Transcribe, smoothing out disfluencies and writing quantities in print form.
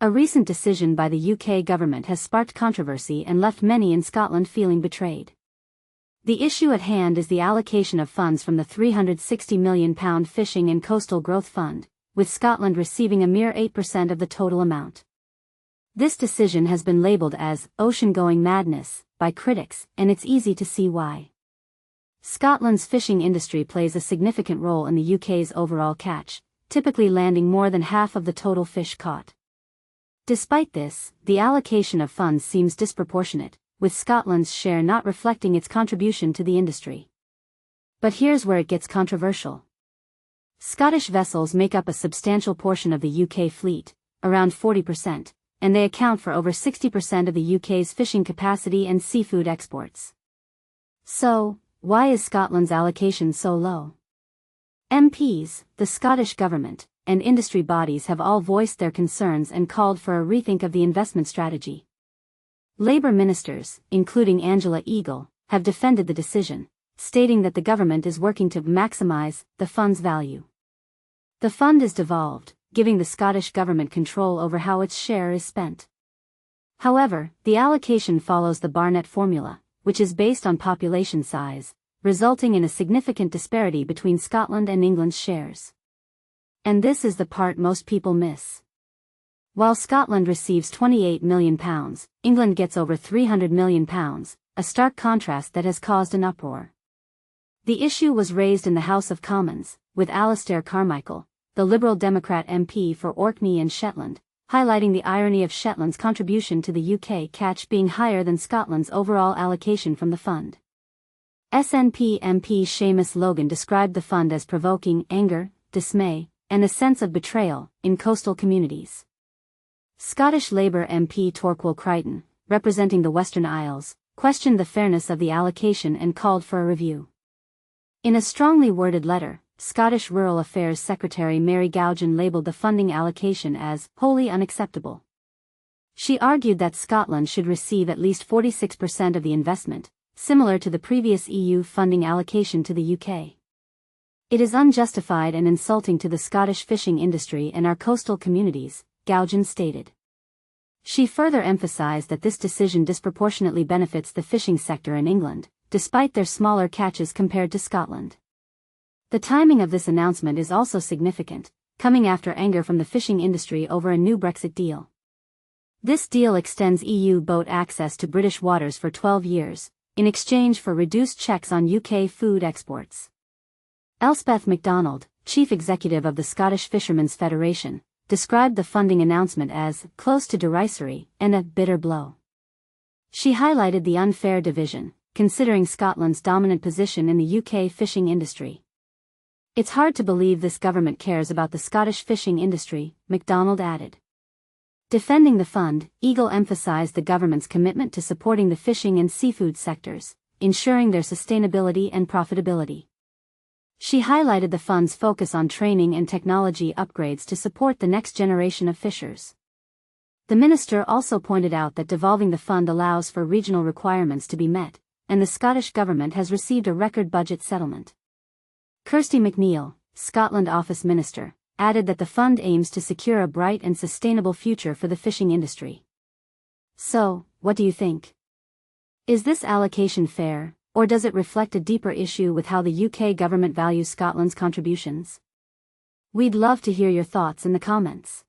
A recent decision by the UK government has sparked controversy and left many in Scotland feeling betrayed. The issue at hand is the allocation of funds from the £360 million Fishing and Coastal Growth Fund, with Scotland receiving a mere 8% of the total amount. This decision has been labelled as ocean-going madness by critics, and it's easy to see why. Scotland's fishing industry plays a significant role in the UK's overall catch, typically landing more than half of the total fish caught. Despite this, the allocation of funds seems disproportionate, with Scotland's share not reflecting its contribution to the industry. But here's where it gets controversial. Scottish vessels make up a substantial portion of the UK fleet, around 40%, and they account for over 60% of the UK's fishing capacity and seafood exports. So, why is Scotland's allocation so low? MPs, the Scottish government, and industry bodies have all voiced their concerns and called for a rethink of the investment strategy. Labour ministers, including Angela Eagle, have defended the decision, stating that the government is working to maximise the fund's value. The fund is devolved, giving the Scottish government control over how its share is spent. However, the allocation follows the Barnett formula, which is based on population size, resulting in a significant disparity between Scotland and England's shares. And this is the part most people miss. While Scotland receives £28 million, England gets over £300 million, a stark contrast that has caused an uproar. The issue was raised in the House of Commons, with Alastair Carmichael, the Liberal Democrat MP for Orkney and Shetland, highlighting the irony of Shetland's contribution to the UK catch being higher than Scotland's overall allocation from the fund. SNP MP Seamus Logan described the fund as provoking anger, dismay, and a sense of betrayal in coastal communities. Scottish Labour MP Torquil Crichton, representing the Western Isles, questioned the fairness of the allocation and called for a review. In a strongly worded letter, Scottish Rural Affairs Secretary Mary Gougen labelled the funding allocation as wholly unacceptable. She argued that Scotland should receive at least 46% of the investment, similar to the previous EU funding allocation to the UK. It is unjustified and insulting to the Scottish fishing industry and our coastal communities, Gougen stated. She further emphasised that this decision disproportionately benefits the fishing sector in England, despite their smaller catches compared to Scotland. The timing of this announcement is also significant, coming after anger from the fishing industry over a new Brexit deal. This deal extends EU boat access to British waters for 12 years, in exchange for reduced checks on UK food exports. Elspeth MacDonald, chief executive of the Scottish Fishermen's Federation, described the funding announcement as close to derisory and a bitter blow. She highlighted the unfair division, considering Scotland's dominant position in the UK fishing industry. It's hard to believe this government cares about the Scottish fishing industry, MacDonald added. Defending the fund, Eagle emphasised the government's commitment to supporting the fishing and seafood sectors, ensuring their sustainability and profitability. She highlighted the fund's focus on training and technology upgrades to support the next generation of fishers. The minister also pointed out that devolving the fund allows for regional requirements to be met, and the Scottish government has received a record budget settlement. Kirsty McNeill, Scotland Office Minister, added that the fund aims to secure a bright and sustainable future for the fishing industry. So, what do you think? Is this allocation fair, or does it reflect a deeper issue with how the UK government values Scotland's contributions? We'd love to hear your thoughts in the comments.